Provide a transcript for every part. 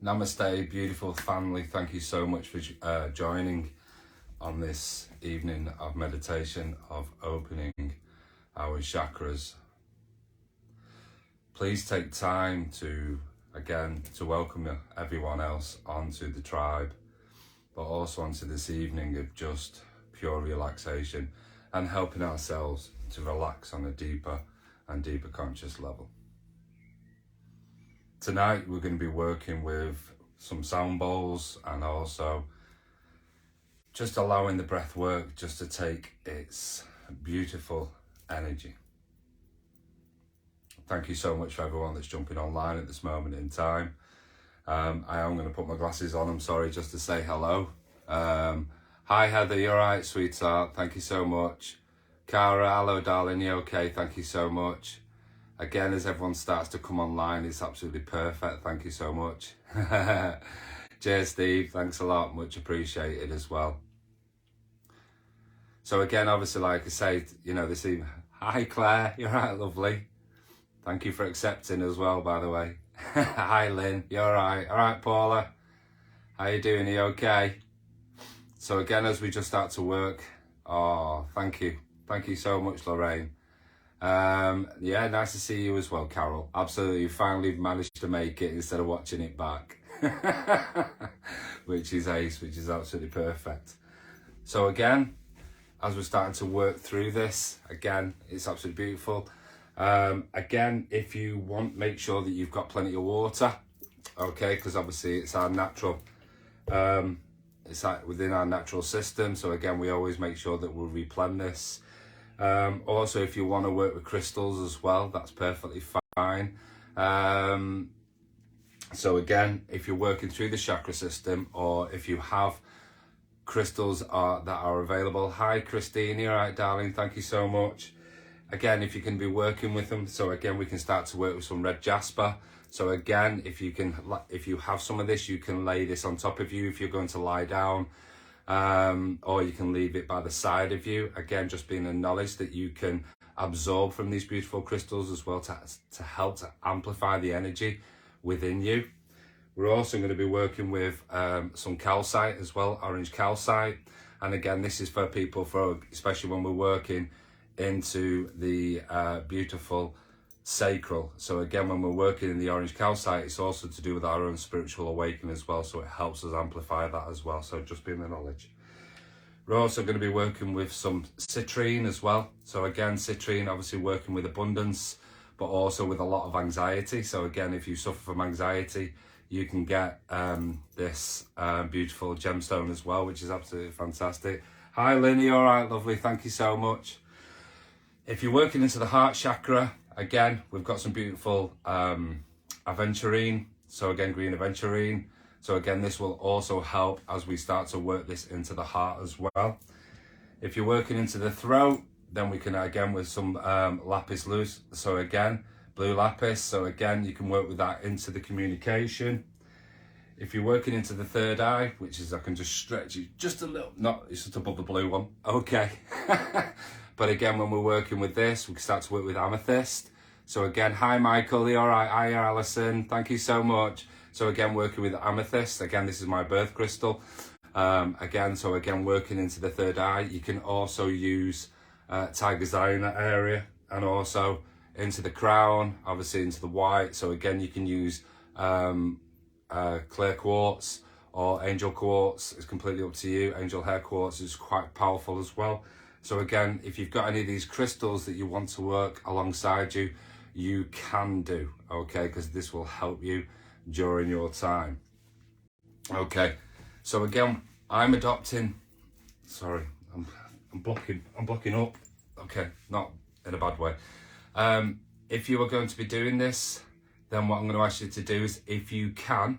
Namaste, beautiful family. Thank you so much for joining on this evening of meditation, of opening our chakras. Please take time to welcome everyone else onto the tribe, but also onto this evening of just pure relaxation and helping ourselves to relax on a deeper and deeper conscious level. Tonight we're going to be working with some sound bowls and also just allowing the breath work just to take its beautiful energy. Thank you so much for everyone that's jumping online at this moment in time. I am going to put my glasses on, I'm sorry, just to say hello. Hi Heather, you alright sweetheart? Thank you so much. Cara, hello darling, you okay? Thank you so much. Again, as everyone starts to come online, it's absolutely perfect. Thank you so much. Cheers, Steve. Thanks a lot. Much appreciated as well. So again, obviously, like I say, this evening. Hi, Claire. You're right, lovely. Thank you for accepting as well, by the way. Hi, Lynn. You're all right. All right, Paula. How you doing? Are you okay? So again, as we just start to work, thank you. Thank you so much, Lorraine. Yeah, nice to see you as well, Carol. Absolutely, you finally managed to make it instead of watching it back. Which is ace, which is absolutely perfect. So again, as we're starting to work through this, again, it's absolutely beautiful. Again, if you want, make sure that you've got plenty of water, okay, because obviously it's our natural, it's like within our natural system. So again, we always make sure that we'll replenish this. Also, if you want to work with crystals as well, that's perfectly fine. So again, if you're working through the chakra system, or if you have crystals that are available. Hi Christine, you all right darling? Thank you so much. Again, if you can be working with them, so again, we can start to work with some red jasper. So again, if you have some of this, you can lay this on top of you if you're going to lie down. Or you can leave it by the side of you. Again, just being a knowledge that you can absorb from these beautiful crystals as well to help to amplify the energy within you. We're also going to be working with some calcite as well, orange calcite. And again, this is for people, especially when we're working into the beautiful sacral. So again, when we're working in the orange calcite, it's also to do with our own spiritual awakening as well, so it helps us amplify that as well. So just being the knowledge. We're also going to be working with some citrine as well. So again, citrine, obviously working with abundance, but also with a lot of anxiety. So again, if you suffer from anxiety, you can get this beautiful gemstone as well, which is absolutely fantastic. Hi Lynn, you all right, lovely? Thank you so much. If you're working into the heart chakra, again, we've got some beautiful aventurine. So again, green aventurine. So again, this will also help as we start to work this into the heart as well. If you're working into the throat, then we can, again, with some lapis lazuli. So again, blue lapis. So again, you can work with that into the communication. If you're working into the third eye, which is, I can just stretch it just a little, it's just above the blue one. Okay. But again, when we're working with this, we can start to work with amethyst. So again, hi Michael, you all right? Hi Alison, thank you so much. So again, working with amethyst. Again, this is my birth crystal. So again, working into the third eye. You can also use tiger's eye in that area, and also into the crown, obviously into the white. So again, you can use clear quartz or angel quartz. It's completely up to you. Angel hair quartz is quite powerful as well. So again, if you've got any of these crystals that you want to work alongside you, you can do, okay, because this will help you during your time. Okay, so again, I'm adopting, sorry, I'm blocking up. Okay, not in a bad way. If you are going to be doing this, then what I'm going to ask you to do is, if you can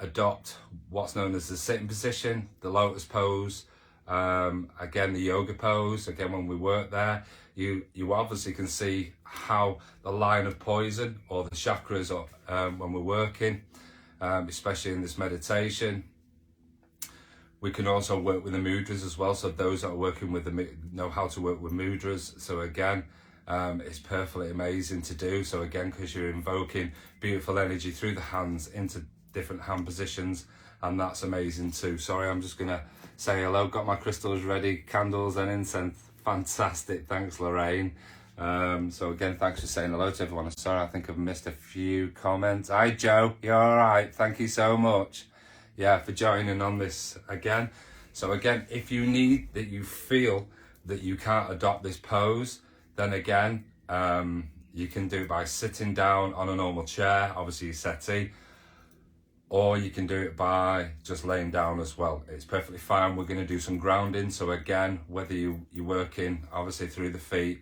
adopt what's known as the sitting position, the lotus pose, again the yoga pose. Again, when we work there, you obviously can see how the line of poison or the chakras are when we're working, especially in this meditation. We can also work with the mudras as well. So those that are working with know how to work with mudras. So again, It's perfectly amazing to do. So again, because you're invoking beautiful energy through the hands into different hand positions, and that's amazing too. Sorry, I'm just gonna say hello. Got my crystals ready, candles and incense. Fantastic, thanks Lorraine. So again, thanks for saying hello to everyone. Sorry, I think I've missed a few comments. Hi Joe, you're all right? Thank you so much. Yeah, for joining on this again. So again, if you need that, you feel that you can't adopt this pose, then again, you can do it by sitting down on a normal chair, obviously your settee, or you can do it by just laying down as well. It's perfectly fine. We're going to do some grounding. So again, whether you're working obviously through the feet,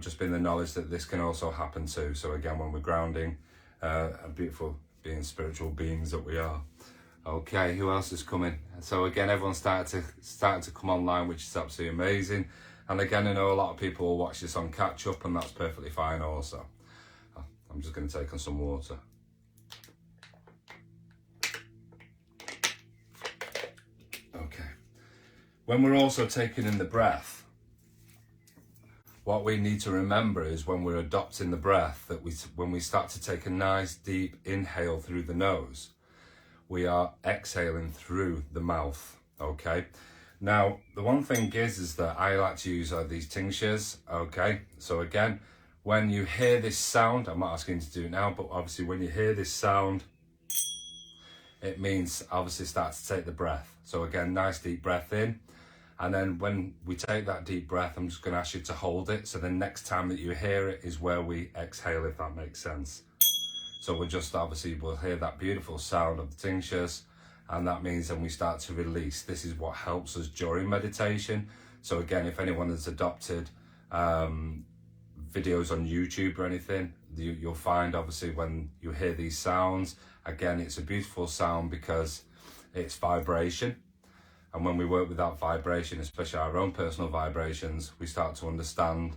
just being the knowledge that this can also happen too. So again, when we're grounding, a beautiful being spiritual beings that we are. Okay, who else is coming? So again, everyone's starting to come online, which is absolutely amazing. And again, I know a lot of people will watch this on catch up, and that's perfectly fine also. I'm just going to take on some water. Okay. When we're also taking in the breath, what we need to remember is when we're adopting the breath, that when we start to take a nice deep inhale through the nose, we are exhaling through the mouth, okay? Now, the one thing is that I like to use these tinctures, okay? So again, when you hear this sound, I'm not asking you to do it now, but obviously when you hear this sound, it means obviously start to take the breath. So again, nice deep breath in. And then when we take that deep breath, I'm just gonna ask you to hold it. So the next time that you hear it is where we exhale, if that makes sense. So we'll hear that beautiful sound of the tinctures, and that means then we start to release. This is what helps us during meditation. So again, if anyone has adopted videos on YouTube or anything, you'll find obviously when you hear these sounds, again, it's a beautiful sound because it's vibration. And when we work with that vibration, especially our own personal vibrations, we start to understand,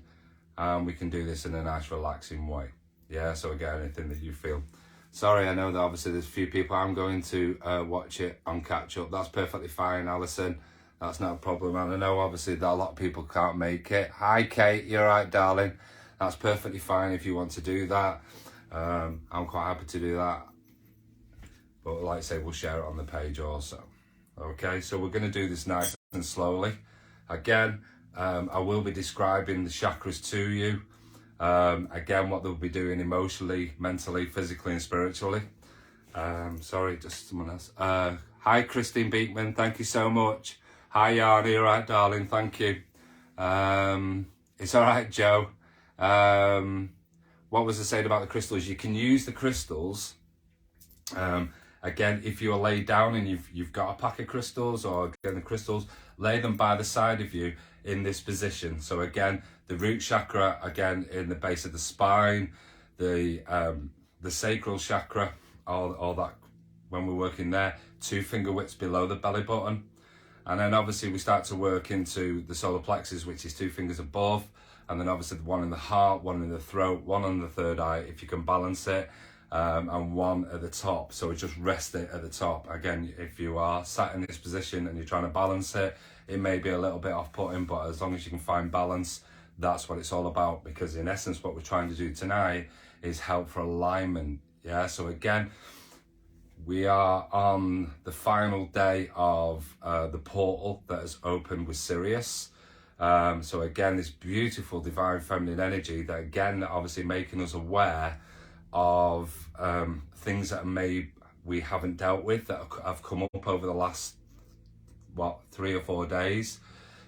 and we can do this in a nice relaxing way. Yeah, so again, anything that you feel. Sorry, I know that obviously there's a few people. I'm going to watch it on catch up. That's perfectly fine, Alison. That's not a problem. And I know obviously that a lot of people can't make it. Hi, Kate. You're right, darling. That's perfectly fine if you want to do that. I'm quite happy to do that. But like I say, we'll share it on the page also. Okay, so we're going to do this nice and slowly. Again, I will be describing the chakras to you. Again, what they'll be doing emotionally, mentally, physically and spiritually. Sorry, just someone else. Hi Christine Beekman, thank you so much. Hi Yarny, all right darling, thank you. It's all right Joe. What was I saying about the crystals? You can use the crystals, again, if you're laid down and you've got a pack of crystals, or again the crystals, lay them by the side of you in this position. So again, the root chakra, again, in the base of the spine, the sacral chakra, all that, when we're working there, 2 finger widths below the belly button. And then obviously we start to work into the solar plexus, which is 2 fingers above. And then obviously one in the heart, one in the throat, one on the third eye, if you can balance it, and one at the top. So we just rest it at the top. Again, if you are sat in this position and you're trying to balance it, it may be a little bit off-putting, but as long as you can find balance, that's what it's all about. Because in essence, what we're trying to do tonight is help for alignment. Yeah, so again, we are on the final day of the portal that has opened with Sirius. So again, this beautiful divine feminine energy that again, obviously making us aware of things that we haven't dealt with, that have come up over the last 3 or 4 days.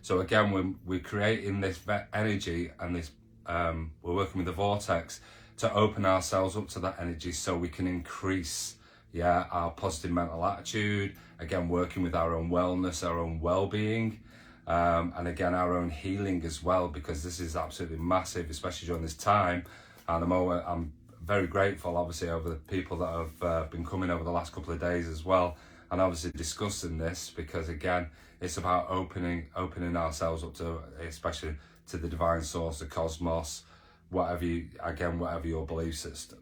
So again, we're creating this energy, and this we're working with the vortex to open ourselves up to that energy, so we can increase our positive mental attitude, again working with our own wellness, our own well-being, and again our own healing as well, because this is absolutely massive, especially during this time. And I'm very grateful obviously over the people that have been coming over the last couple of days as well, and obviously discussing this, because again, it's about opening ourselves up to, especially to the divine source, the cosmos, whatever your belief system.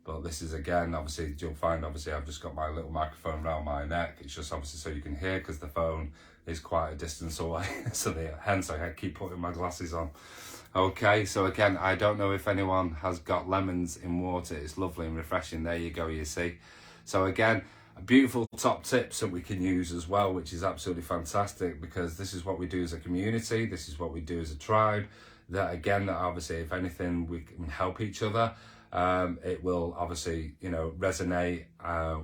But this is, again, obviously, you'll find, obviously, I've just got my little microphone around my neck. It's just obviously so you can hear, because the phone is quite a distance away. So hence I keep putting my glasses on. Okay, so again, I don't know if anyone has got lemons in water. It's lovely and refreshing. There you go, you see. So again, beautiful top tips that we can use as well, which is absolutely fantastic, because this is what we do as a community. This is what we do as a tribe. That again, that obviously, if anything, we can help each other. It will obviously, resonate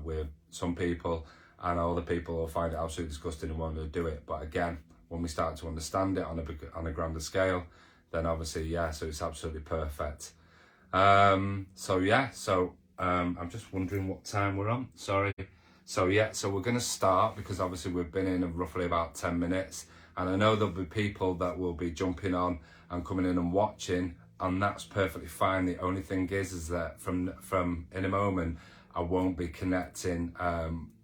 with some people, and other people will find it absolutely disgusting and won't do it. But again, when we start to understand it on a grander scale, then obviously, yeah, so it's absolutely perfect. I'm just wondering what time we're on. Sorry. So yeah, so we're going to start, because obviously we've been in roughly about 10 minutes, and I know there'll be people that will be jumping on and coming in and watching, and that's perfectly fine. The only thing is that from in a moment, I won't be connecting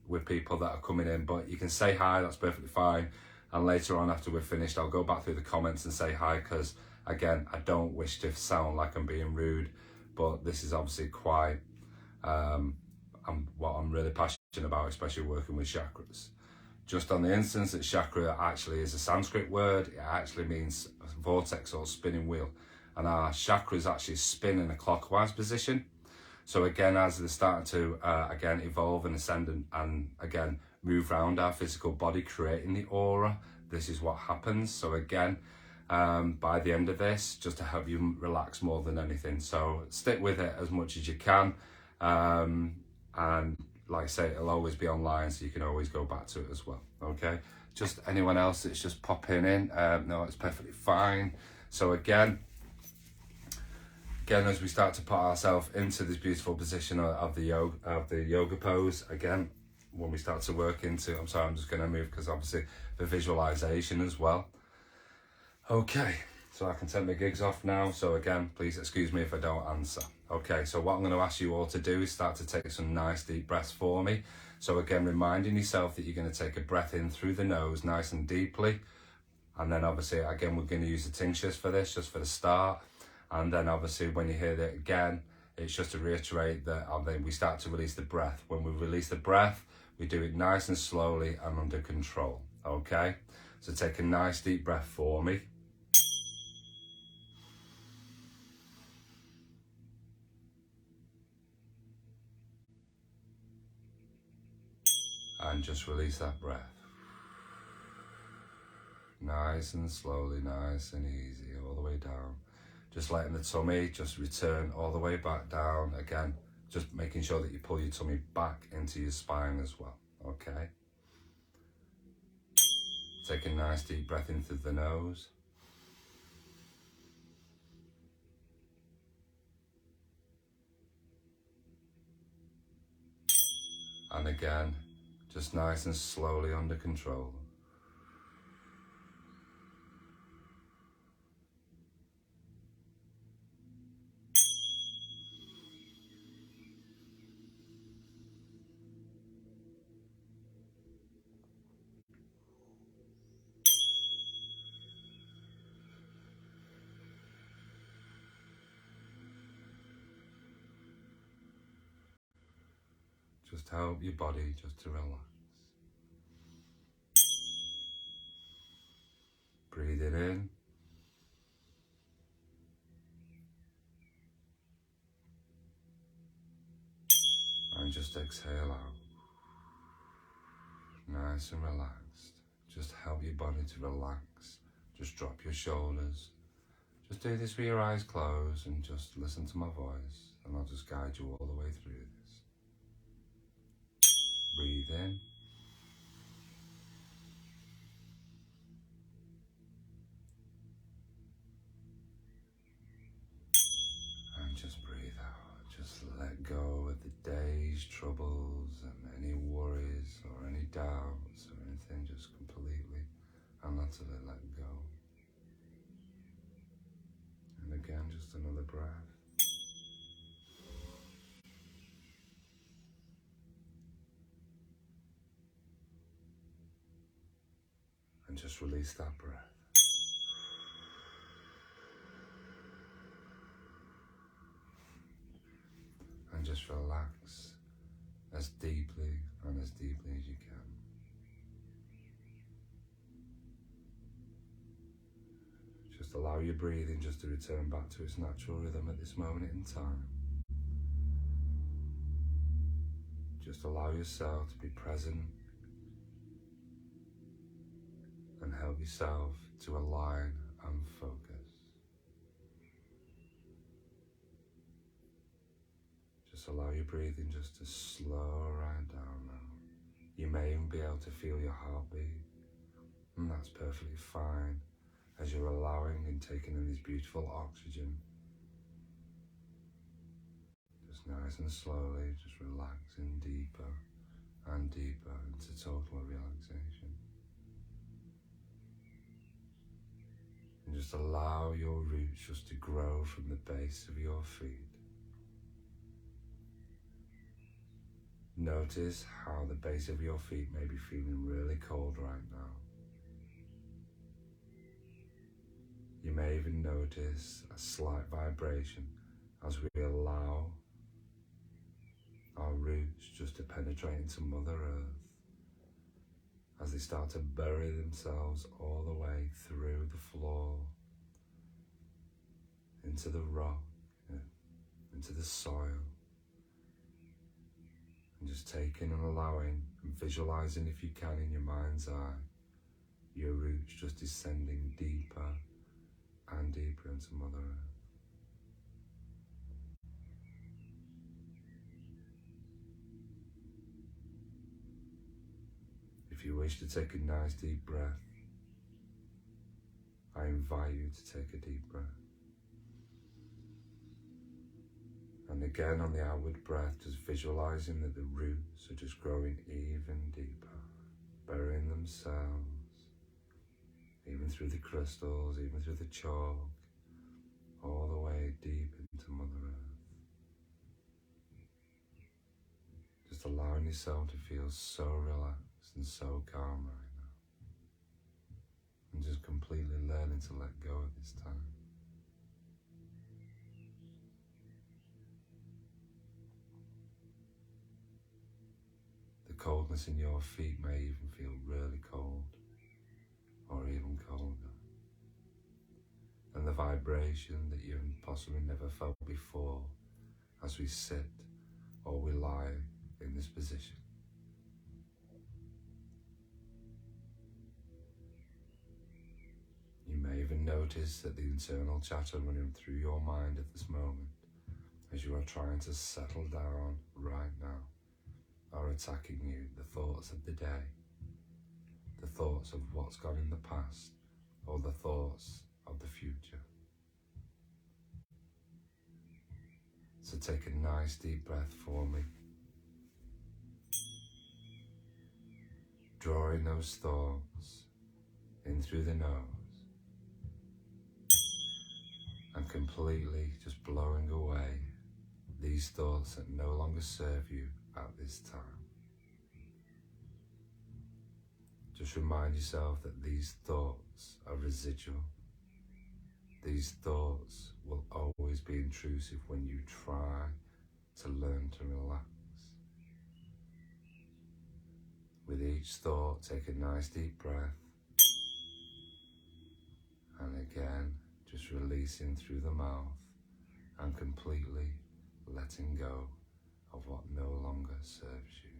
with people that are coming in, but you can say hi, that's perfectly fine. And later on, after we're finished, I'll go back through the comments and say hi, because again, I don't wish to sound like I'm being rude, but this is obviously quite what I'm really passionate about, especially working with chakras. Just on the instance that chakra actually is a Sanskrit word, it actually means vortex or spinning wheel. And our chakras actually spin in a clockwise position. So again, as they're starting to again evolve and ascend and again move around our physical body, creating the aura, this is what happens. So again, by the end of this, just to help you relax more than anything. So stick with it as much as you can. And like I say, it'll always be online, so you can always go back to it as well. Okay, just anyone else that's just popping in, no, it's perfectly fine. So again, as we start to put ourselves into this beautiful position of the yoga pose, again, when we start to work into, I'm sorry, I'm just going to move, because obviously the visualization as well. Okay, so I can take my gigs off now. So again, please excuse me if I don't answer. Okay, so what I'm going to ask you all to do is start to take some nice deep breaths for me. So again, reminding yourself that you're going to take a breath in through the nose nice and deeply. And then obviously, again, we're going to use the tinctures for this, just for the start. And then obviously when you hear that again, it's just to reiterate that then we start to release the breath. When we release the breath, we do it nice and slowly and under control. Okay, so take a nice deep breath for me. And just release that breath. Nice and slowly, nice and easy, all the way down. Just letting the tummy just return all the way back down. Again, just making sure that you pull your tummy back into your spine as well, okay? Take a nice deep breath in through the nose. And again, just nice and slowly under control. Just help your body just to relax. Breathe it in. And just exhale out. Nice and relaxed. Just help your body to relax. Just drop your shoulders. Just do this with your eyes closed and just listen to my voice, and I'll just guide you all the way through this. Breathe in. And just breathe out. Just let go of the day's troubles and any worries or any doubts or anything, just completely and utterly let go. And again, just another breath. And just release that breath. And just just relax as deeply and as deeply as you can. Just allow your breathing just to return back to its natural rhythm at this moment in time. Just allow yourself to be present and help yourself to align and focus. Just allow your breathing just to slow right down now. You may even be able to feel your heartbeat, and that's perfectly fine as you're allowing and taking in this beautiful oxygen. Just nice and slowly, just relaxing deeper and deeper into total relaxation. And just allow your roots just to grow from the base of your feet. Notice how the base of your feet may be feeling really cold right now. You may even notice a slight vibration as we allow our roots just to penetrate into Mother Earth, as they start to bury themselves all the way through the floor, into the rock, into the soil, and just taking and allowing and visualizing, if you can, in your mind's eye, your roots just descending deeper and deeper into Mother Earth. If you wish to take a nice deep breath, I invite you to take a deep breath. And again, on the outward breath, just visualizing that the roots are just growing even deeper, burying themselves, even through the crystals, even through the chalk, all the way deep into Mother Earth. Just allowing yourself to feel so relaxed and so calm right now. And just completely learning to let go at this time. The coldness in your feet may even feel really cold, or even colder. And the vibration that you've possibly never felt before as we sit or we lie in this position. You may even notice that the internal chatter running through your mind at this moment, as you are trying to settle down right now, are attacking you, the thoughts of the day, the thoughts of what's gone in the past, or the thoughts of the future. So take a nice deep breath for me, drawing those thoughts in through the nose and completely just blowing away these thoughts that no longer serve you at this time. Just remind yourself that these thoughts are residual. These thoughts will always be intrusive when you try to learn to relax. With each thought, take a nice deep breath, and again, just releasing through the mouth and completely letting go of what no longer serves you.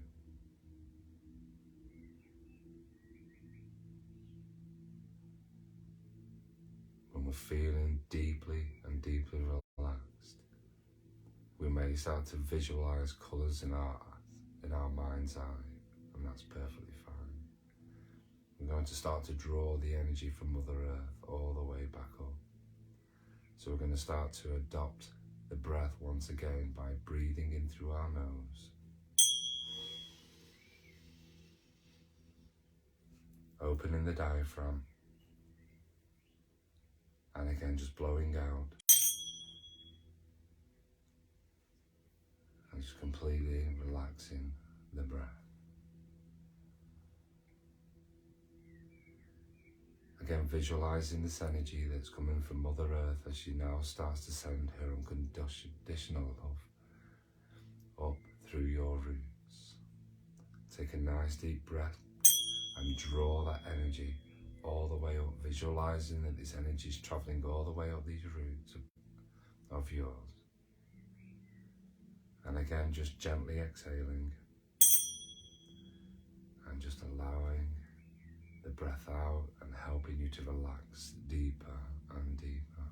When we're feeling deeply and deeply relaxed, we may start to visualize colours in our mind's eye, and that's perfectly fine. We're going to start to draw the energy from Mother Earth all the way back up. So we're going to start to adopt the breath once again by breathing in through our nose, opening the diaphragm, and again just blowing out, and just completely relaxing the breath. Again, visualizing this energy that's coming from Mother Earth as she now starts to send her unconditional love your roots. Take a nice deep breath and draw that energy all the way up, visualizing that this energy is traveling all the way up these roots of yours. And again, just gently exhaling and just allowing the breath out and helping you to relax deeper and deeper.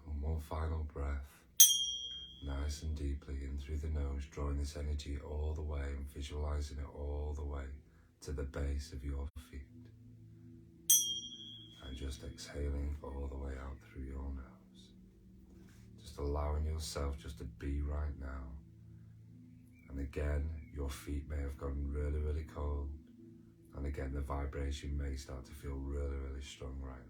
And one final breath, nice and deeply in through the nose, drawing this energy all the way and visualizing it all the way to the base of your feet. And just exhaling all the way out through your nose. Just allowing yourself just to be right now. And again, your feet may have gotten really, really cold. And again, the vibration may start to feel really, really strong right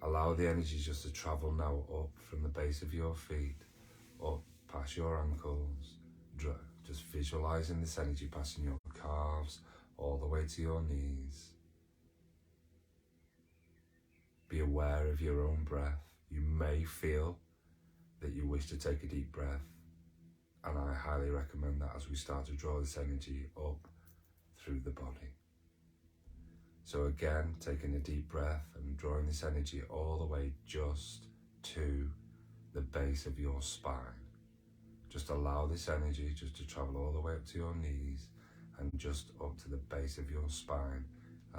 now. Allow the energy just to travel now up from the base of your feet, up past your ankles. Just visualizing this energy passing your calves all the way to your knees. Be aware of your own breath. You may feel that you wish to take a deep breath, and I highly recommend that as we start to draw this energy up through the body. So again, taking a deep breath and drawing this energy all the way just to the base of your spine. Just allow this energy just to travel all the way up to your knees and just up to the base of your spine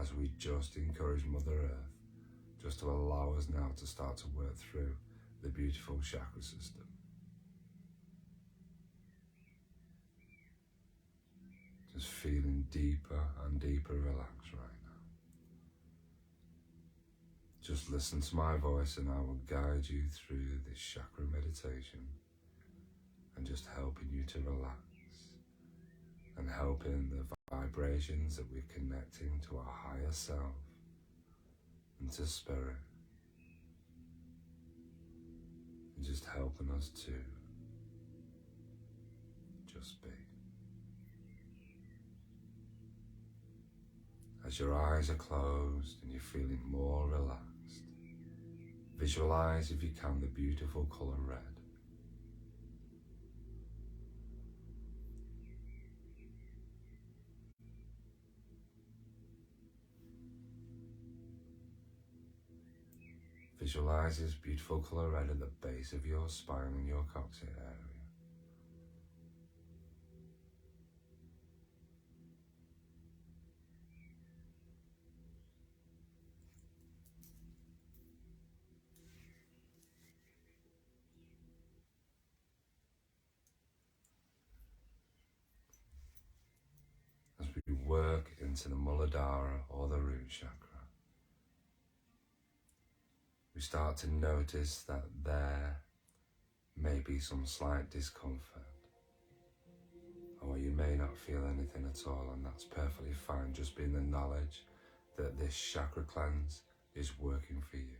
as we just encourage Mother Earth just to allow us now to start to work through the beautiful chakra system. Just feeling deeper and deeper relaxed right now. Just listen to my voice and I will guide you through this chakra meditation and just helping you to relax and helping the vibrations that we're connecting to our higher self and to spirit, and just helping us to just be. As your eyes are closed and you're feeling more relaxed, visualize if you can the beautiful colour red. Visualize this beautiful colour red at the base of your spine and your coccyx area. As we work into the Muladhara or the root chakra, we start to notice that there may be some slight discomfort, or you may not feel anything at all, and that's perfectly fine. Just be in the knowledge that this chakra cleanse is working for you.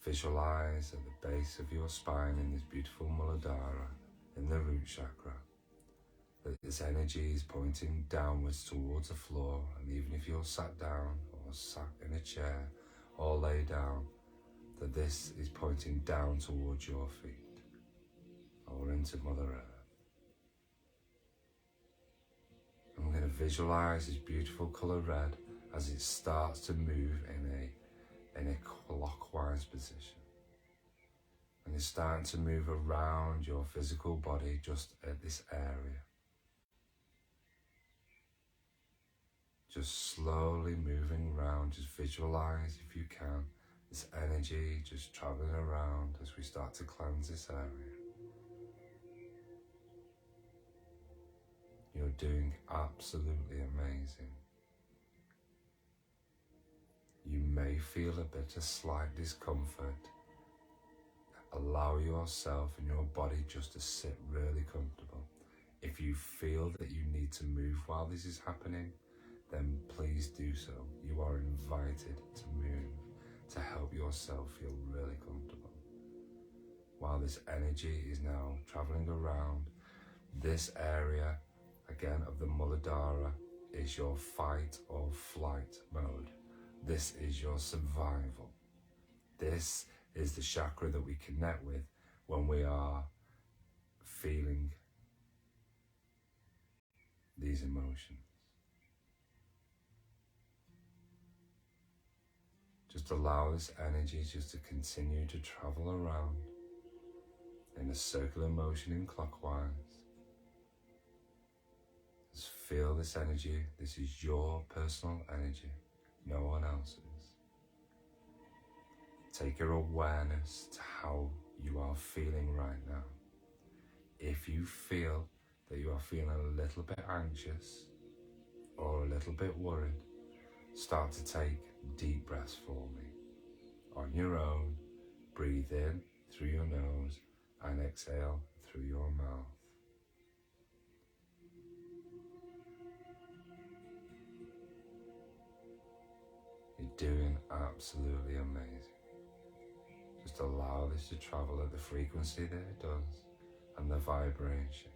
Visualize at the base of your spine in this beautiful Muladhara, in the root chakra, that this energy is pointing downwards towards the floor, and even if you're sat down or sat in a chair or lay down, that this is pointing down towards your feet or into Mother Earth. And we're going to visualize this beautiful colour red as it starts to move in a clockwise position. And it's starting to move around your physical body just at this area. Just slowly moving around, just visualize if you can, this energy just traveling around as we start to cleanse this area. You're doing absolutely amazing. You may feel a bit of slight discomfort. Allow yourself and your body just to sit really comfortable. If you feel that you need to move while this is happening, then please do so. You are invited to move to help yourself feel really comfortable. While this energy is now traveling around this area, again, of the Muladhara is your fight or flight mode. This is your survival. This is the chakra that we connect with when we are feeling these emotions. Just allow this energy just to continue to travel around in a circular motion in clockwise. Just feel this energy. This is your personal energy, no one else's. Take your awareness to how you are feeling right now. If you feel that you are feeling a little bit anxious or a little bit worried, start to take deep breaths for me. On your own, breathe in through your nose and exhale through your mouth. You're doing absolutely amazing. Just allow this to travel at the frequency that it does and the vibration.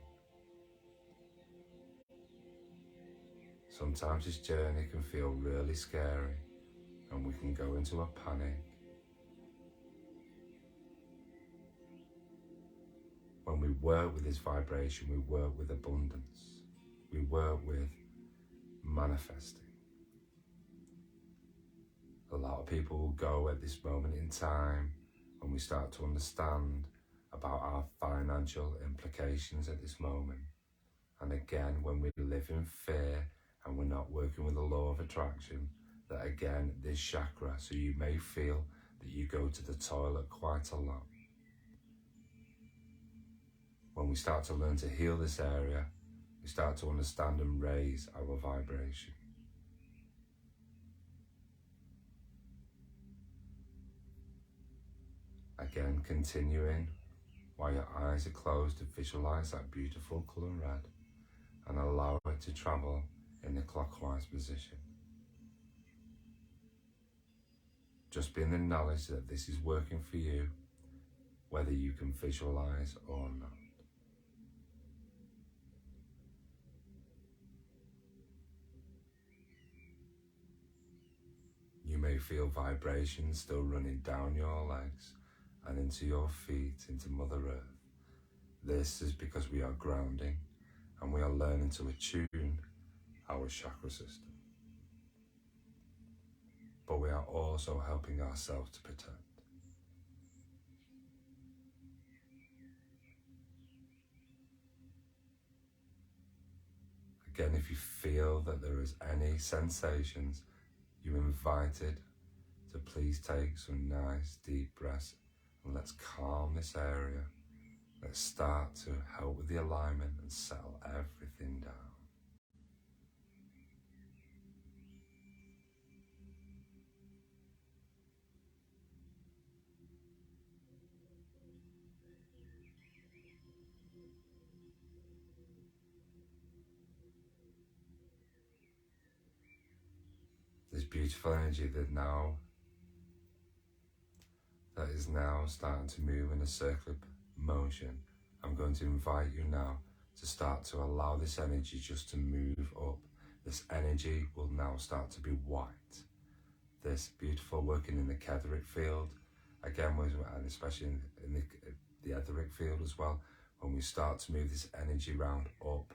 Sometimes this journey can feel really scary and we can go into a panic. When we work with this vibration, we work with abundance. We work with manifesting. A lot of people will go at this moment in time when we start to understand about our financial implications at this moment. And again, when we live in fear and we're not working with the law of attraction, that again, this chakra, so you may feel that you go to the toilet quite a lot. When we start to learn to heal this area, we start to understand and raise our vibration. Again, continuing while your eyes are closed to visualize that beautiful color red and allow it to travel in the clockwise position. Just be in the knowledge that this is working for you, whether you can visualize or not. You may feel vibrations still running down your legs and into your feet, into Mother Earth. This is because we are grounding and we are learning to attune our chakra system. But we are also helping ourselves to protect. Again, if you feel that there is any sensations, you're invited to please take some nice deep breaths and let's calm this area. Let's start to help with the alignment and settle everything down. This beautiful energy that is now starting to move in a circular motion. I'm going to invite you now to start to allow this energy just to move up. This energy will now start to be white. This beautiful working in the etheric field, again, and especially in the etheric field as well, when we start to move this energy round up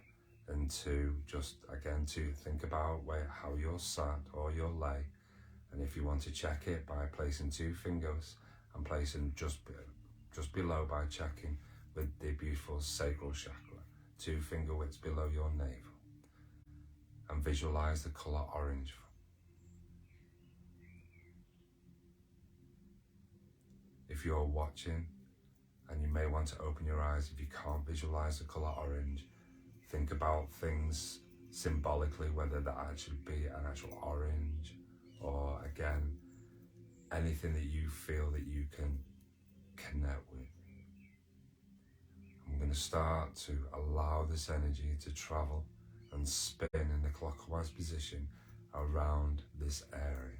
and to just, again, to think about how you're sat or you're lay. And if you want to check it by placing 2 fingers and placing just below by checking with the beautiful sacral chakra, 2 finger widths below your navel. And visualize the color orange. If you're watching, and you may want to open your eyes if you can't visualize the color orange, think about things symbolically, whether that actually be an actual orange or, again, anything that you feel that you can connect with. I'm going to start to allow this energy to travel and spin in the clockwise position around this area.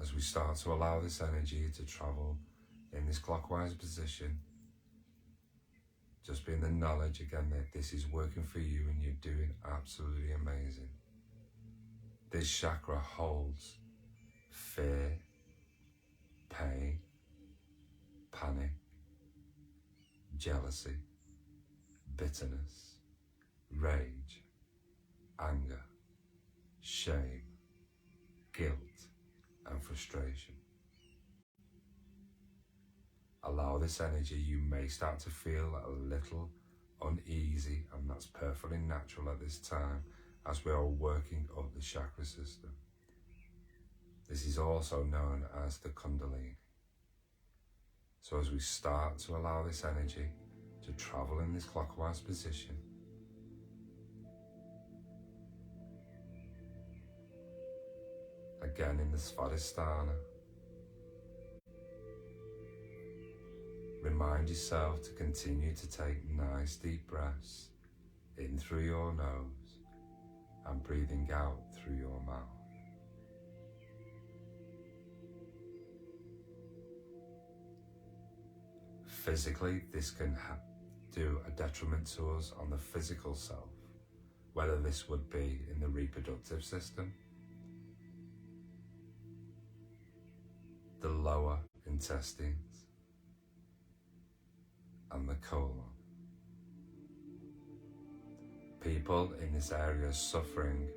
As we start to allow this energy to travel in this clockwise position, Just be in the knowledge again that this is working for you and you're doing absolutely amazing. This chakra holds fear, pain, panic, jealousy, bitterness, rage, anger, shame, guilt, and frustration. Allow this energy. You may start to feel a little uneasy, and that's perfectly natural at this time as we are working up the chakra system. This is also known as the Kundalini. So as we start to allow this energy to travel in this clockwise position, again in the Svadhisthana, remind yourself to continue to take nice deep breaths in through your nose and breathing out through your mouth. Physically, this can do a detriment to us on the physical self, whether this would be in the reproductive system, the lower intestines, and the colon. People in this area suffering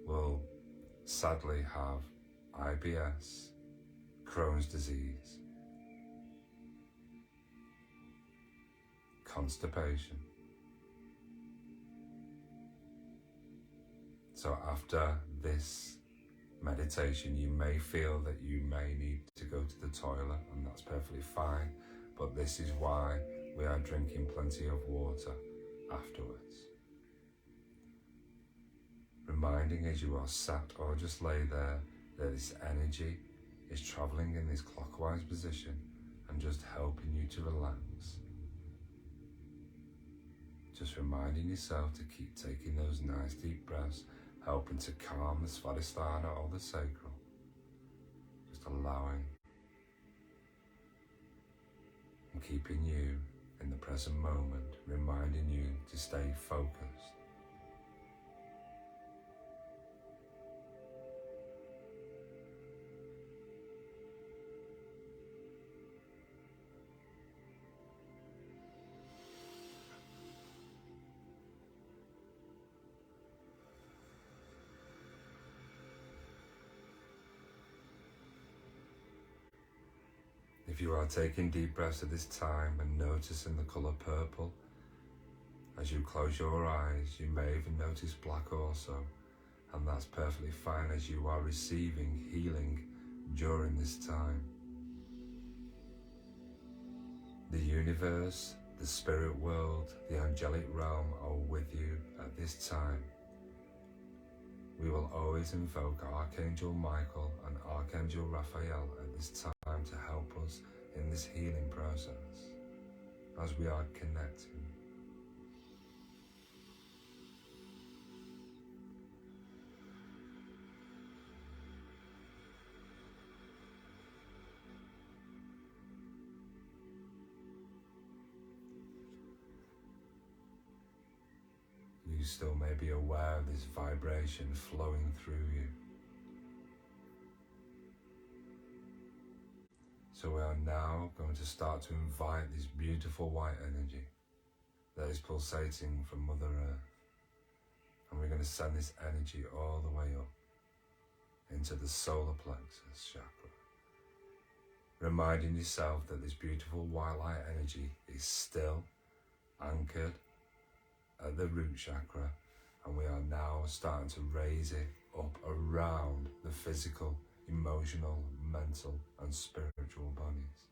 will sadly have IBS, Crohn's disease, constipation. So after this meditation, you may feel that you may need to go to the toilet, and that's perfectly fine, but this is why we are drinking plenty of water afterwards. Reminding as you are sat or just lay there that this energy is traveling in this clockwise position and just helping you to relax. Just reminding yourself to keep taking those nice deep breaths, helping to calm the Svadhisthana or the sacral. Just allowing and keeping you in the present moment, reminding you to stay focused. If you are taking deep breaths at this time and noticing the colour purple, as you close your eyes, you may even notice black also, and that's perfectly fine as you are receiving healing during this time. The universe, the spirit world, the angelic realm are with you at this time. We will always invoke Archangel Michael and Archangel Raphael at this time to help us in this healing process as we are connecting. You still may be aware of this vibration flowing through you. So we are now going to start to invite this beautiful white energy that is pulsating from Mother Earth. And we're going to send this energy all the way up into the solar plexus chakra. Reminding yourself that this beautiful white light energy is still anchored at the root chakra, and we are now starting to raise it up around the physical, emotional, mental and spiritual bodies.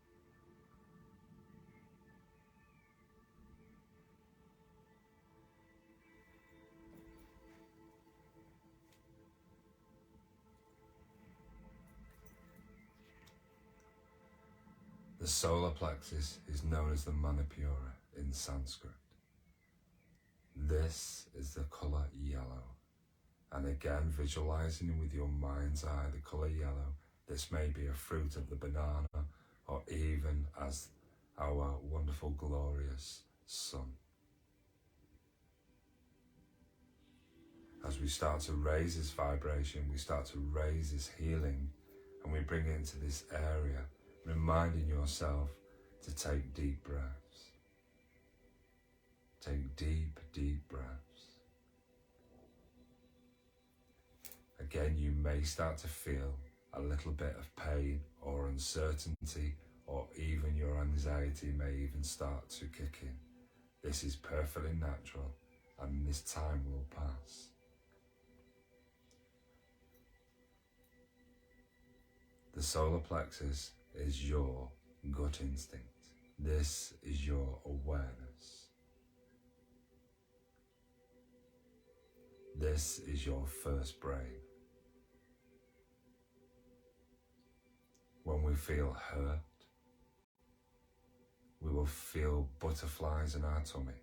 The solar plexus is known as the Manipura in Sanskrit. This is the colour yellow. And again, visualizing with your mind's eye the colour yellow, this may be a fruit of the banana or even as our wonderful, glorious sun. As we start to raise this vibration, we start to raise this healing, and we bring it into this area, reminding yourself to take deep breaths. Take deep, deep breaths. Again, you may start to feel a little bit of pain or uncertainty, or even your anxiety may even start to kick in. This is perfectly natural, and this time will pass. The solar plexus is your gut instinct. This is your awareness. This is your first brain. When we feel hurt, we will feel butterflies in our tummy.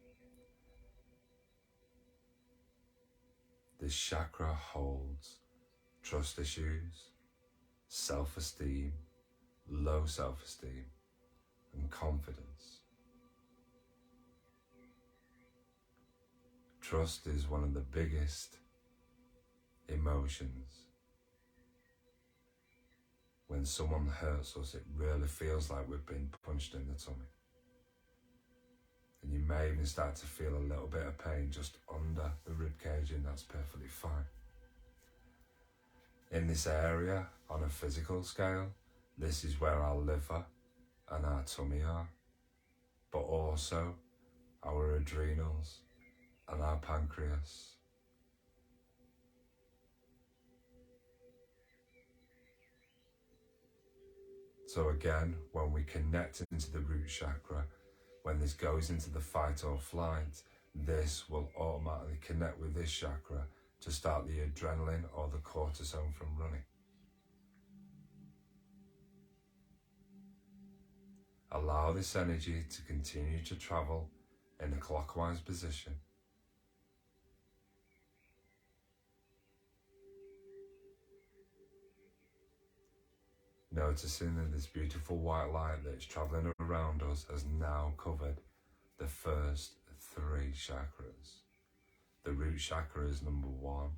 This chakra holds trust issues, self-esteem, low self-esteem, and confidence. Trust is one of the biggest emotions. When someone hurts us, it really feels like we've been punched in the tummy. And you may even start to feel a little bit of pain just under the rib cage, and that's perfectly fine. In this area, on a physical scale, this is where our liver and our tummy are, but also our adrenals and our pancreas. So again, when we connect into the root chakra, when this goes into the fight or flight, this will automatically connect with this chakra to start the adrenaline or the cortisone from running. Allow this energy to continue to travel in a clockwise position. Noticing that this beautiful white light that's traveling around us has now covered the first 3 chakras. The root chakra is number 1.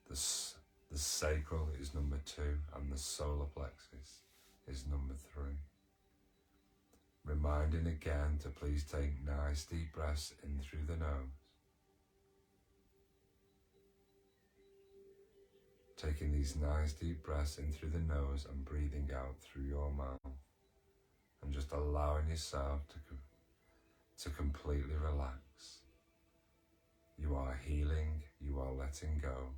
The sacral is number 2, and the solar plexus is number 3. Reminding again to please take nice deep breaths in through the nose. Taking these nice deep breaths in through the nose and breathing out through your mouth. And just allowing yourself to completely relax. You are healing, you are letting go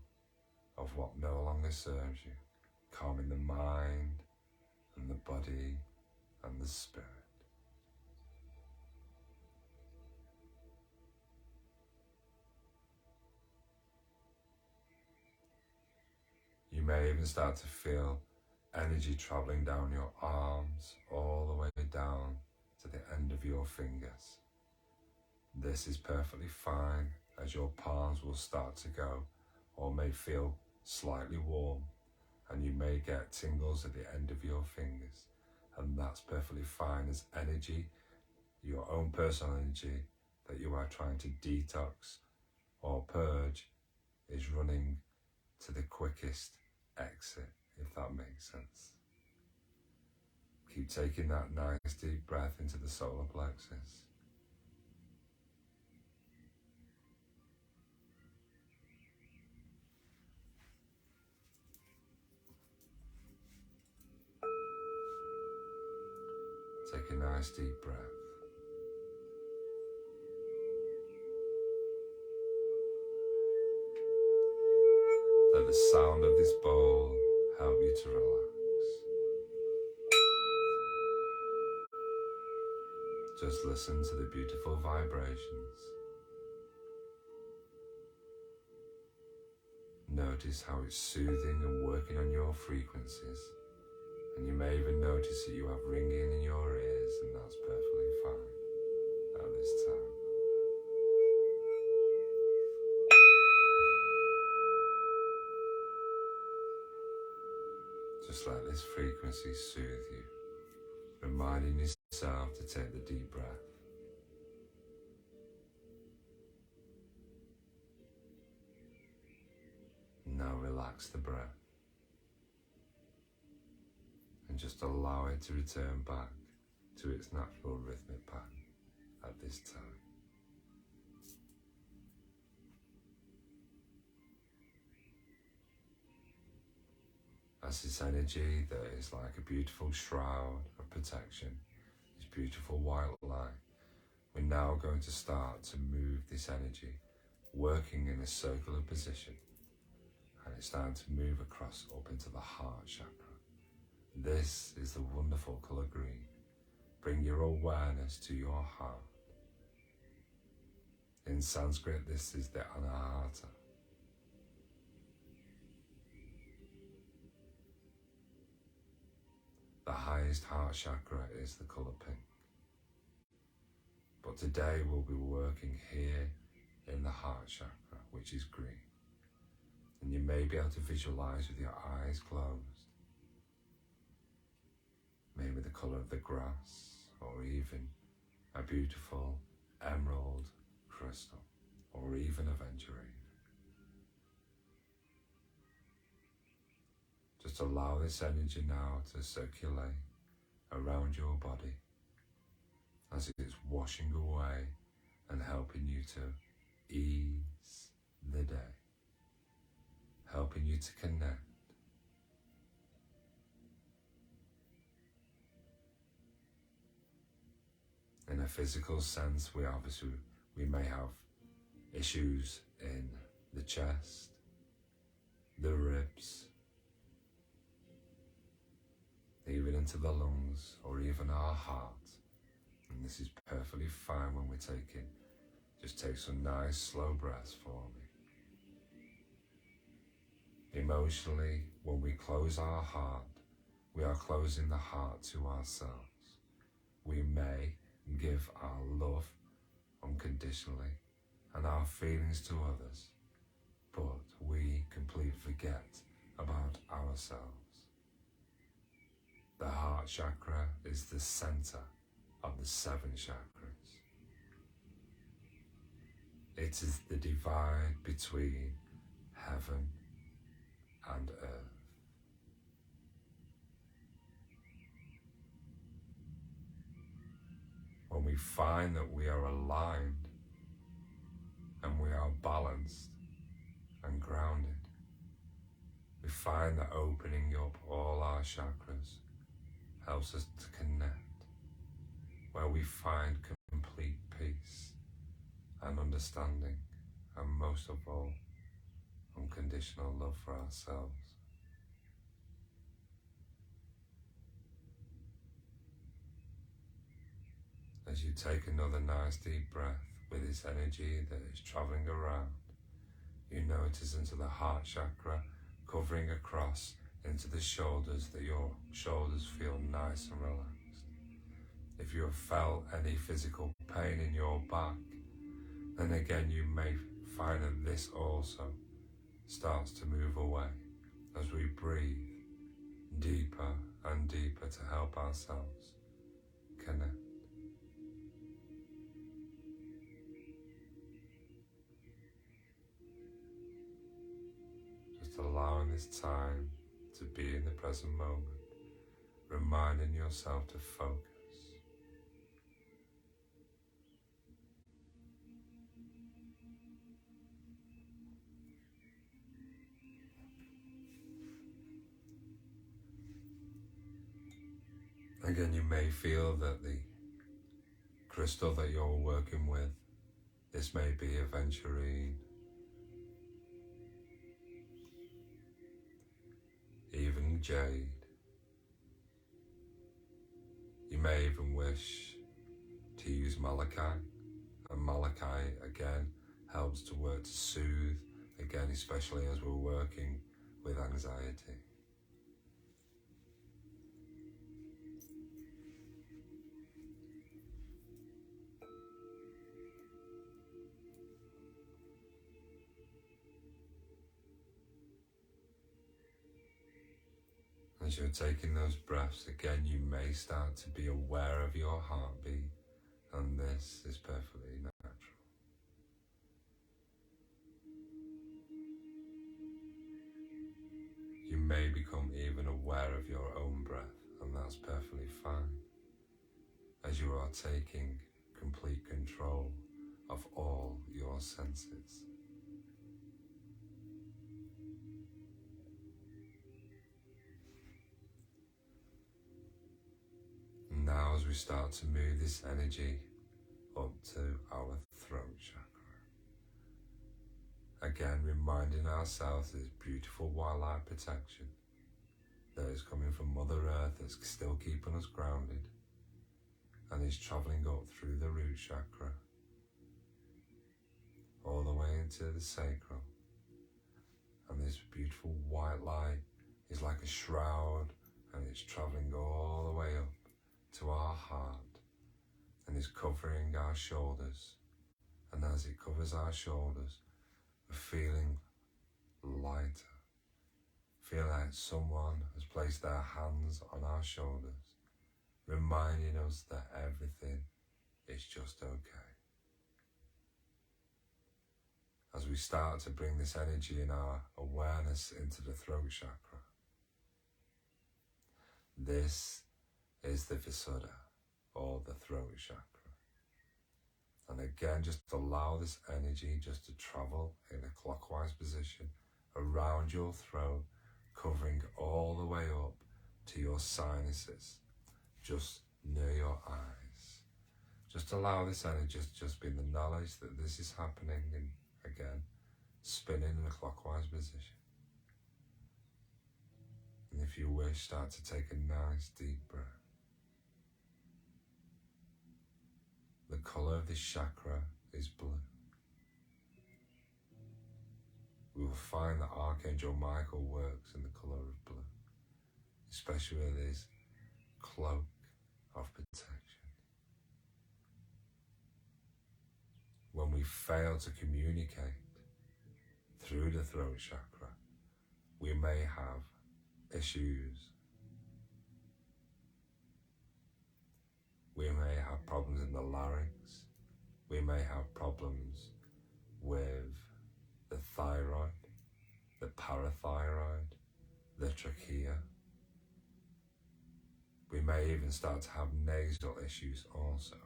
of what no longer serves you, calming the mind and the body and the spirit. You may even start to feel energy traveling down your arms all the way down to the end of your fingers. This is perfectly fine, as your palms will start to go or may feel slightly warm, and you may get tingles at the end of your fingers, and that's perfectly fine, as energy, your own personal energy that you are trying to detox or purge, is running to the quickest exit, if that makes sense. Keep taking that nice deep breath into the solar plexus. Take a nice deep breath. Let the sound of this bowl help you to relax. Just listen to the beautiful vibrations. Notice how it's soothing and working on your frequencies. And you may even notice that you have ringing in your ears, and that's perfectly fine at this time. Just let this frequency soothe you. reminding yourself to take the deep breath. Now relax the breath and just allow it to return back to its natural rhythmic pattern at this time. As this energy that is like a beautiful shroud of protection, this beautiful white light, we're now going to start to move this energy, working in a circular position, and it's starting to move across up into the heart chakra. This is the wonderful colour green. Bring your awareness to your heart. In Sanskrit, this is the Anahata. The highest heart chakra is the colour pink. But today we'll be working here in the heart chakra, which is green. And you may be able to visualize with your eyes closed. Maybe the colour of the grass, or even a beautiful emerald crystal, or even aventurine. Just allow this energy now to circulate around your body as it's washing away and helping you to ease the day, helping you to connect. In a physical sense, we may have issues in the chest, the ribs, even into the lungs, or even our heart. And this is perfectly fine when we're taking. Just take some nice slow breaths for me. Emotionally, when we close our heart, we are closing the heart to ourselves. We may give our love unconditionally and our feelings to others, but we completely forget about ourselves. The heart chakra is the center of the 7 chakras. It is the divide between heaven and earth. When we find that we are aligned and we are balanced and grounded, we find that opening up all our chakras helps us to connect, where we find complete peace and understanding, and most of all, unconditional love for ourselves. As you take another nice deep breath with this energy that is traveling around, you notice into the heart chakra, covering across into the shoulders, that your shoulders feel nice and relaxed. If you have felt any physical pain in your back, then again you may find that this also starts to move away as we breathe deeper and deeper to help ourselves connect. Just allowing this time to be in the present moment, reminding yourself to focus. Again, you may feel that the crystal that you're working with, this may be aventurine, even jade. You may even wish to use malachite, and malachite again helps to work to soothe, again especially as we're working with anxiety. As As you're taking those breaths, again, you may start to be aware of your heartbeat, and this is perfectly natural. You may become even aware of your own breath, and that's perfectly fine, as you are taking complete control of all your senses. And now as we start to move this energy up to our throat chakra, again reminding ourselves this beautiful white light protection that is coming from Mother Earth, that's still keeping us grounded, and is travelling up through the root chakra all the way into the sacral. And this beautiful white light is like a shroud, and it's travelling all the way up to our heart and is covering our shoulders. And as it covers our shoulders, we're feeling lighter. Feel like someone has placed their hands on our shoulders, reminding us that everything is just okay. As we start to bring this energy and our awareness into the throat chakra, this is the Visuddha, or the throat chakra. And again, just allow this energy just to travel in a clockwise position around your throat, covering all the way up to your sinuses, just near your eyes. Just allow this energy just be in the knowledge that this is happening, and again, spinning in a clockwise position. And if you wish, start to take a nice deep breath. The colour of this chakra is blue. We will find that Archangel Michael works in the colour of blue, especially with his cloak of protection. When we fail to communicate through the throat chakra, we may have issues. We may have problems in the larynx. We may have problems with the thyroid, the parathyroid, the trachea. We may even start to have nasal issues also,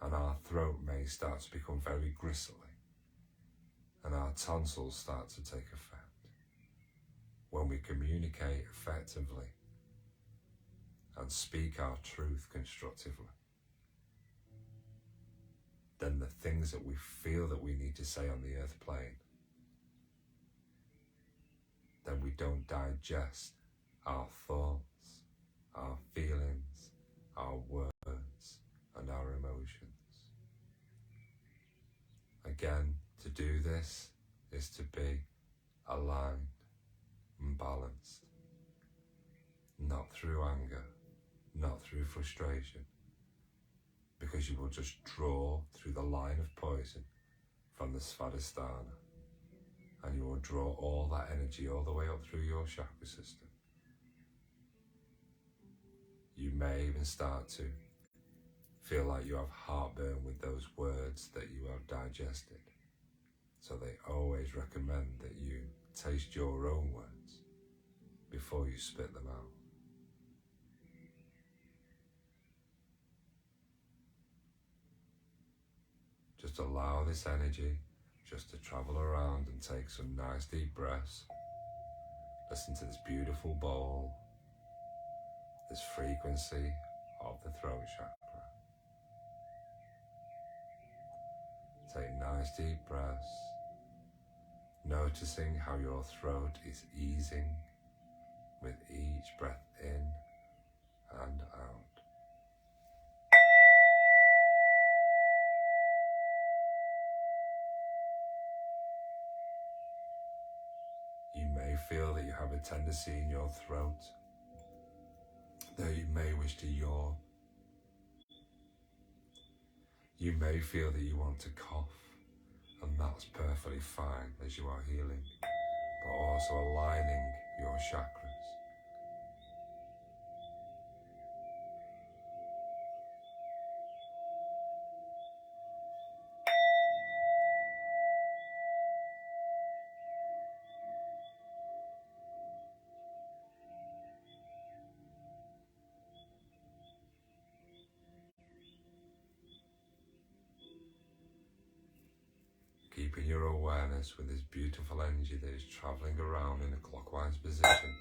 and our throat may start to become very gristly, and our tonsils start to take effect. When we communicate effectively and speak our truth constructively, then the things that we feel that we need to say on the earth plane, then we don't digest our thoughts, our feelings, our words, and our emotions. Again, to do this is to be aligned and balanced, not through anger, not through frustration, because you will just draw through the line of poison from the Svadhisthana, and you will draw all that energy all the way up through your chakra system. You may even start to feel like you have heartburn with those words that you have digested. So they always recommend that you taste your own words before you spit them out. Just allow this energy just to travel around and take some nice deep breaths. Listen to this beautiful bowl, this frequency of the throat chakra. Take nice deep breaths, noticing how your throat is easing with each breath in and out. You may feel that you have a tendency in your throat that you may wish to yawn. You may feel that you want to cough, and that's perfectly fine as you are healing, but also aligning your chakras. keeping your awareness with this beautiful energy that is traveling around in a clockwise position.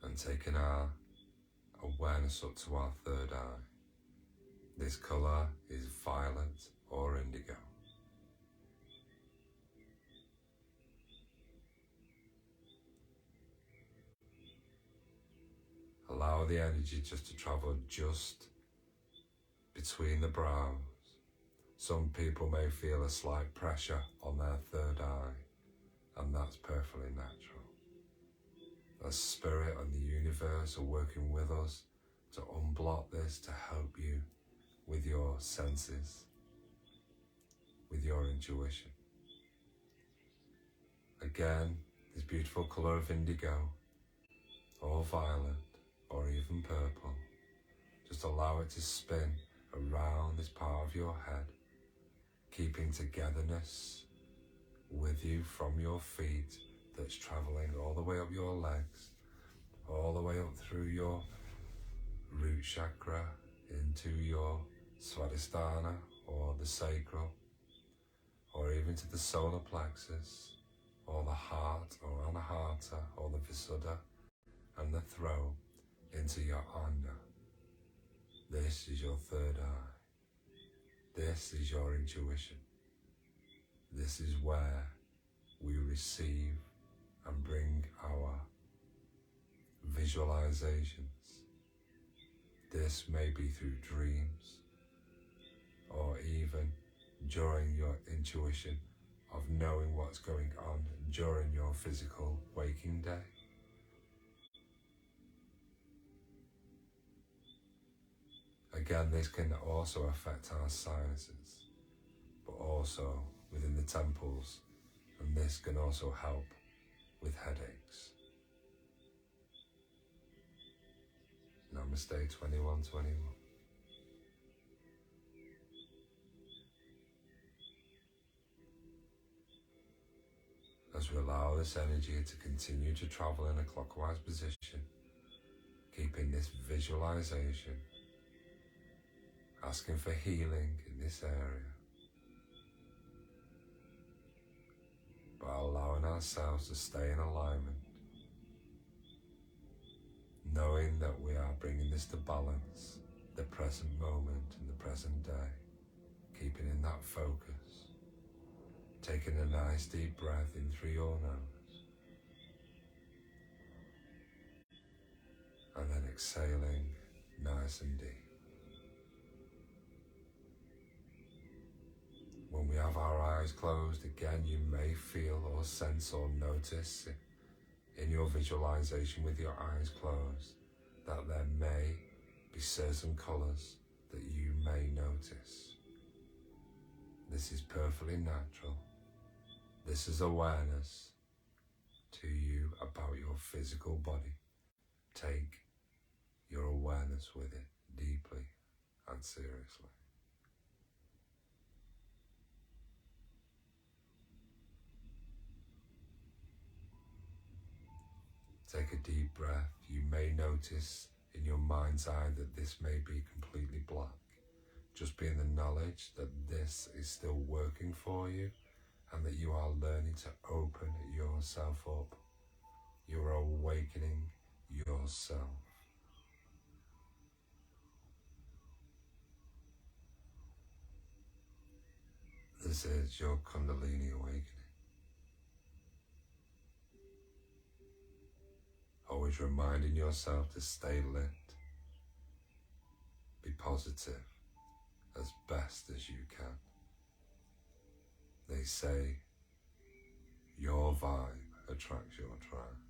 And taking our awareness up to our third eye. This colour is violet or indigo. Allow the energy just to travel just between the brows. Some people may feel a slight pressure on their third eye, and that's perfectly natural. The Spirit and the universe are working with us to unblock this, to help you with your senses, with your intuition. Again, this beautiful colour of indigo, or violet, or even purple. Just allow it to spin around this part of your head, keeping togetherness with you from your feet, that's travelling all the way up your legs, all the way up through your root chakra, into your Swadhisthana, or the sacral, or even to the solar plexus, or the heart, or anahata, or the visuddha, and the throat, into your Anna. This is your third eye. This is your intuition. This is where we receive and bring our visualizations. This may be through dreams, or even during your intuition of knowing what's going on during your physical waking day. Again, this can also affect our sinuses, but also within the temples, and this can also help with headaches. Namaste 2121. As we allow this energy to continue to travel in a clockwise position, keeping this visualization, asking for healing in this area, by allowing ourselves to stay in alignment, knowing that we are bringing this to balance, the present moment and the present day, keeping in that focus, taking a nice deep breath in through your nose, and then exhaling nice and deep. When we have our eyes closed, again, you may feel or sense or notice in your visualization with your eyes closed that there may be certain colours that you may notice. This is perfectly natural. This is awareness to you about your physical body. Take your awareness with it deeply and seriously. Take a deep breath. You may notice in your mind's eye that this may be completely black. Just be in the knowledge that this is still working for you, and that you are learning to open yourself up. You are awakening yourself. This is your Kundalini awakening. Always reminding yourself to stay lit. Be positive as best as you can. They say your vibe attracts your tribe.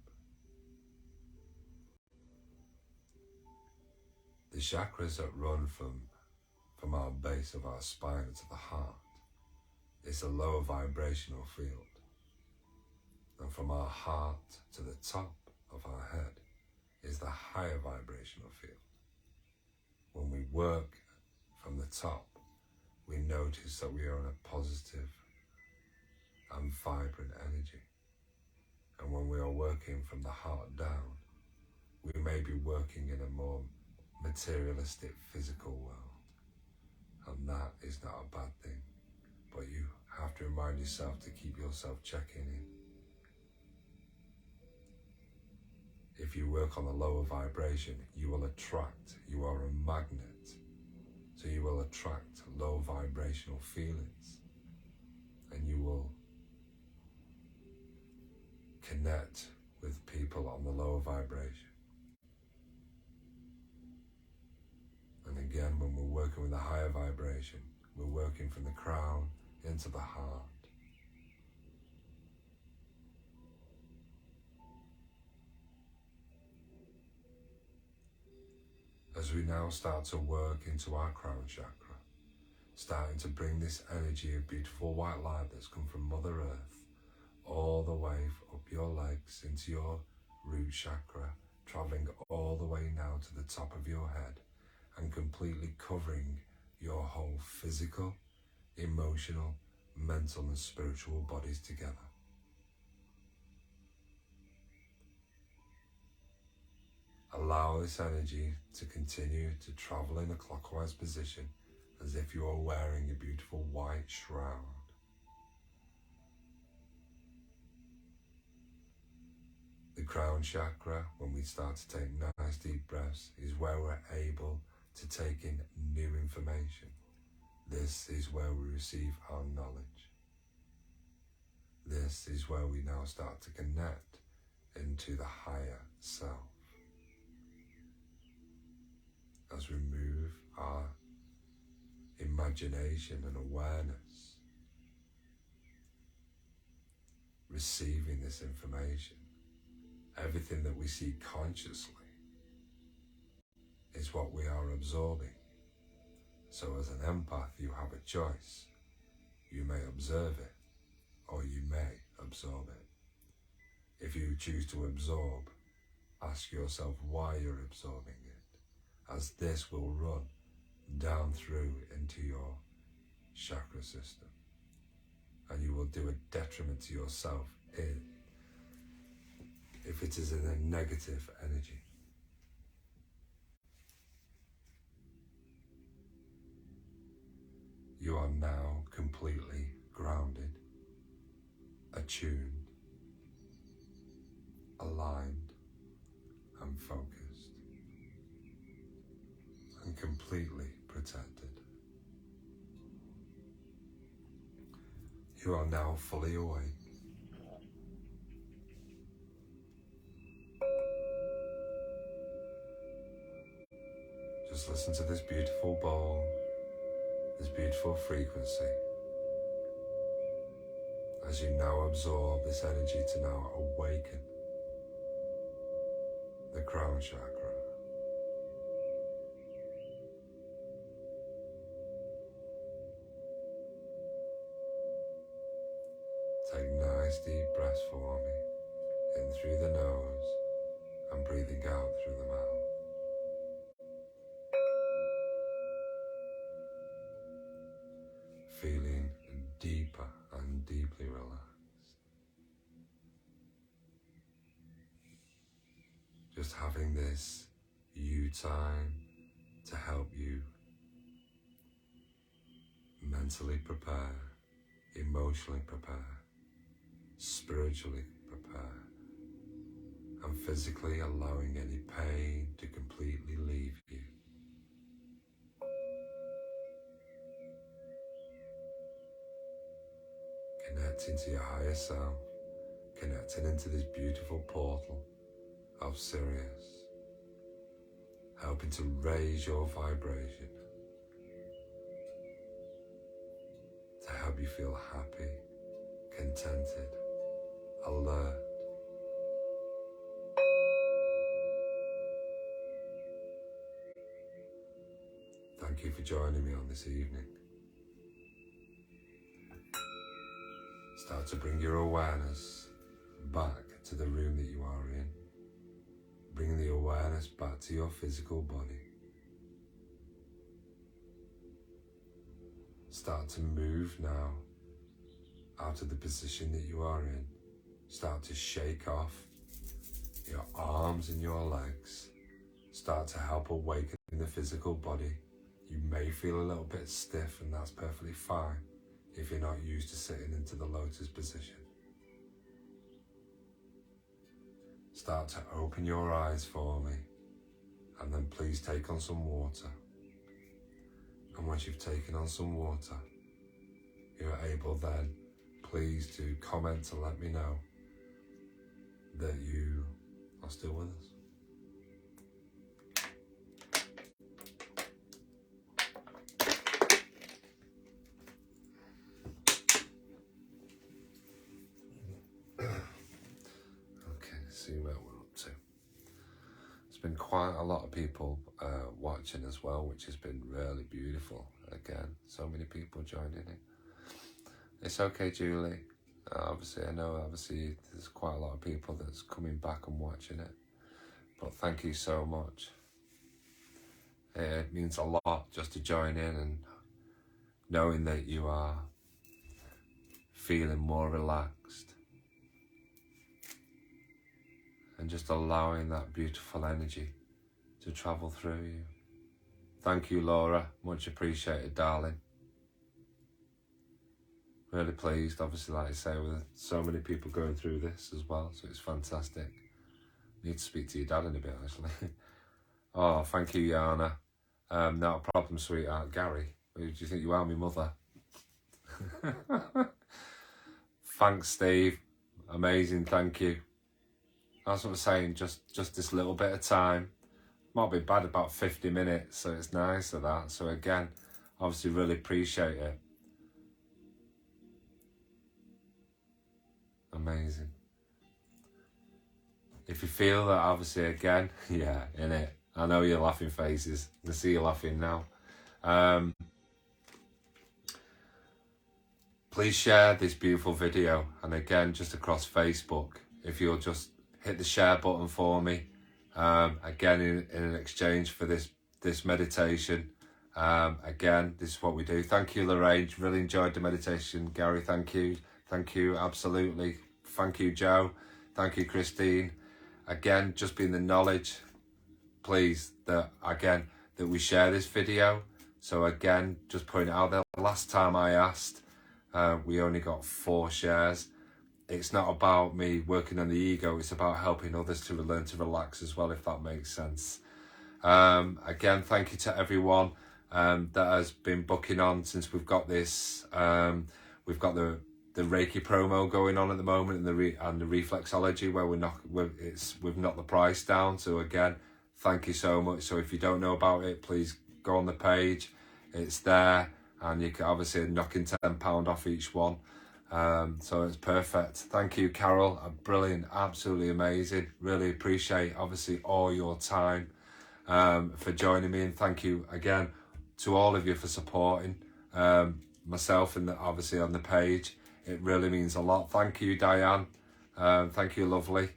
The chakras that run from our base of our spine to the heart is a lower vibrational field. And from our heart to the top of our head is the higher vibrational field. When we work from the top, we notice that we are in a positive and vibrant energy. And when we are working from the heart down, we may be working in a more materialistic physical world. And that is not a bad thing, but you have to remind yourself to keep yourself checking in. If you work on a lower vibration, you will attract, you are a magnet, so you will attract low vibrational feelings, and you will connect with people on the lower vibration. And again, when we're working with a higher vibration, we're working from the crown into the heart. As we now start to work into our crown chakra, starting to bring this energy of beautiful white light that's come from Mother Earth all the way up your legs into your root chakra, traveling all the way now to the top of your head and completely covering your whole physical, emotional, mental and spiritual bodies together. Allow this energy to continue to travel in a clockwise position as if you are wearing a beautiful white shroud. The crown chakra, when we start to take nice deep breaths, is where we're able to take in new information. This is where we receive our knowledge. This is where we now start to connect into the higher self. As we move our imagination and awareness, receiving this information, everything that we see consciously is what we are absorbing. So as an empath, you have a choice. You may observe it, or you may absorb it. If you choose to absorb, ask yourself why you're absorbing it, as this will run down through into your chakra system, and you will do a detriment to yourself if it is in a negative energy. You are now completely grounded, attuned, aligned and focused, and completely protected. You are now fully awake. Just listen to this beautiful bowl, this beautiful frequency, as you now absorb this energy to now awaken the crown chakra. Take nice deep breaths for me, in through the nose and breathing out through the mouth. Feeling deeper and deeply relaxed. Just having this you time to help you mentally prepare, emotionally prepare, spiritually prepare, and physically allowing any pain to completely leave you. Connecting to your higher self, connecting into this beautiful portal of Sirius, helping to raise your vibration, to help you feel happy, contented, alert. Thank you for joining me on this evening. Start to bring your awareness back to the room that you are in. Bring the awareness back to your physical body. Start to move now out of the position that you are in. Start to shake off your arms and your legs. Start to help awaken the physical body. You may feel a little bit stiff, and that's perfectly fine if you're not used to sitting into the lotus position. Start to open your eyes for me, and then please take on some water. And once you've taken on some water, you're able then, please, to comment and let me know that you are still with us. See where we're up to. There's been quite a lot of people watching as well, which has been really beautiful. Again, so many people joining in. It's okay, Julie. Obviously, I know there's quite a lot of people that's coming back and watching it. But thank you so much. It means a lot just to join in and knowing that you are feeling more relaxed. And just allowing that beautiful energy to travel through you. Thank you, Laura. Much appreciated, darling. Really pleased, obviously, like I say, with so many people going through this as well, so it's fantastic. Need to speak to your dad in a bit, actually. Oh, thank you, Yana. Not a problem, sweetheart. Gary, do you think you are my mother? Thanks, Steve. Amazing, thank you. That's what I'm saying, just this little bit of time. Might be bad, about 50 minutes, so it's nice of that. So again, obviously really appreciate it. Amazing. If you feel that, obviously, again, yeah, innit? I know you're laughing faces. I see you laughing now. Please share this beautiful video. And again, just across Facebook, if you'll just hit the share button for me. Again, in exchange for this meditation. Again, this is what we do. Thank you, Lorraine. Really enjoyed the meditation. Gary, thank you. Thank you, absolutely. Thank you, Joe. Thank you, Christine. Again, just being the knowledge, please, that we share this video. So again, just putting it out there. Last time I asked, we only got 4 shares. It's not about me working on the ego, it's about helping others to learn to relax as well, if that makes sense. Again, thank you to everyone that has been booking on since we've got this. We've got the Reiki promo going on at the moment, and the reflexology where we've knocked the price down. So again, thank you so much. So if you don't know about it, please go on the page. It's there, and you can obviously knocking £10 off each one. So it's perfect. Thank you, Carol. Brilliant, absolutely amazing. Really appreciate, obviously, all your time for joining me, and thank you again to all of you for supporting myself and obviously on the page. It really means a lot. Thank you, Diane. Thank you, lovely.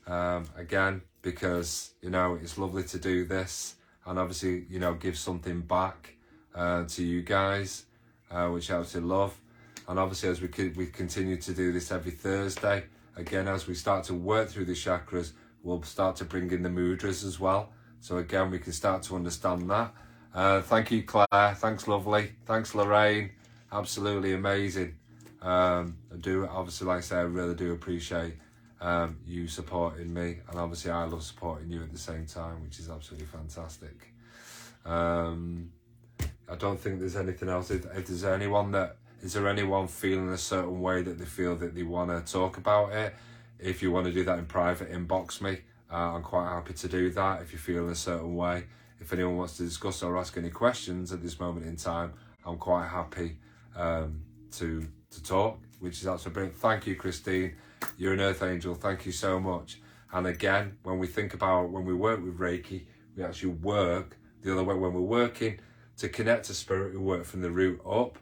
Again, because it's lovely to do this and obviously give something back to you guys, which I absolutely love. And obviously, as we continue to do this every Thursday, again, as we start to work through the chakras, we'll start to bring in the mudras as well. So again, we can start to understand that. Thank you, Claire. Thanks, lovely. Thanks, Lorraine. Absolutely amazing. I do, obviously, like I say, I really do appreciate you supporting me. And obviously, I love supporting you at the same time, which is absolutely fantastic. I don't think there's anything else. If there's anyone is there anyone feeling a certain way that they feel that they want to talk about it? If you want to do that in private, inbox me. I'm quite happy to do that if you feel in a certain way. If anyone wants to discuss or ask any questions at this moment in time, I'm quite happy to talk, which is absolutely brilliant. Thank you, Christine. You're an earth angel. Thank you so much. And again, when we work with Reiki, we actually work the other way. When we're working to connect to spirit, we work from the root up.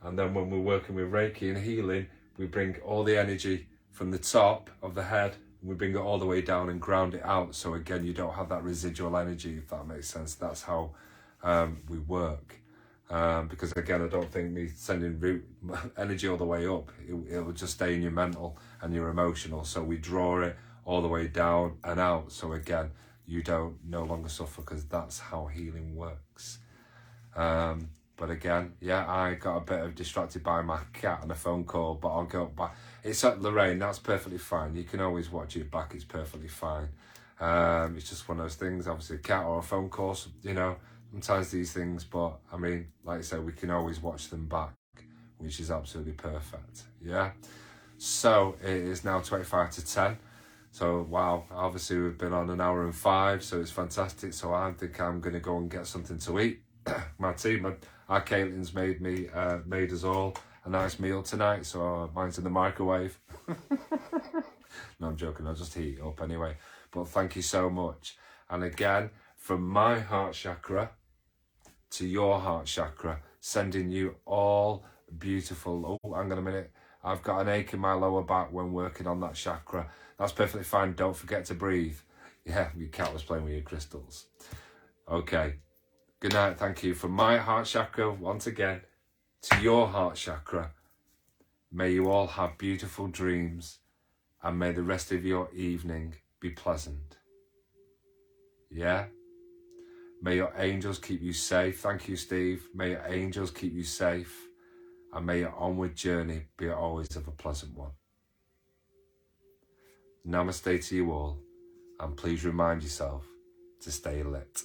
And then when we're working with Reiki and healing, we bring all the energy from the top of the head, and we bring it all the way down and ground it out. So again, you don't have that residual energy, if that makes sense. That's how we work. Because again, I don't think me sending root energy all the way up, it will just stay in your mental and your emotional. So we draw it all the way down and out. So again, you don't no longer suffer, because that's how healing works. But again, yeah, I got a bit distracted by my cat and a phone call, but I'll go back. It's at Lorraine, that's perfectly fine. You can always watch it back, it's perfectly fine. It's just one of those things, obviously a cat or a phone call, you know, sometimes these things, but I mean, like I said, we can always watch them back, which is absolutely perfect, yeah? So it is now 25 to 10. So, wow, obviously we've been on 1 hour and 5, so it's fantastic. So I think I'm going to go and get something to eat. My team, our Caitlin's made us all a nice meal tonight, so mine's in the microwave. No, I'm joking, I'll just heat it up anyway. But thank you so much. And again, from my heart chakra to your heart chakra, sending you all beautiful... Oh, hang on a minute. I've got an ache in my lower back when working on that chakra. That's perfectly fine. Don't forget to breathe. Yeah, your cat was playing with your crystals. Okay. Good night. Thank you. From my heart chakra, once again, to your heart chakra, may you all have beautiful dreams, and may the rest of your evening be pleasant. Yeah? May your angels keep you safe. Thank you, Steve. May your angels keep you safe. And may your onward journey be always of a pleasant one. Namaste to you all, and please remind yourself to stay lit.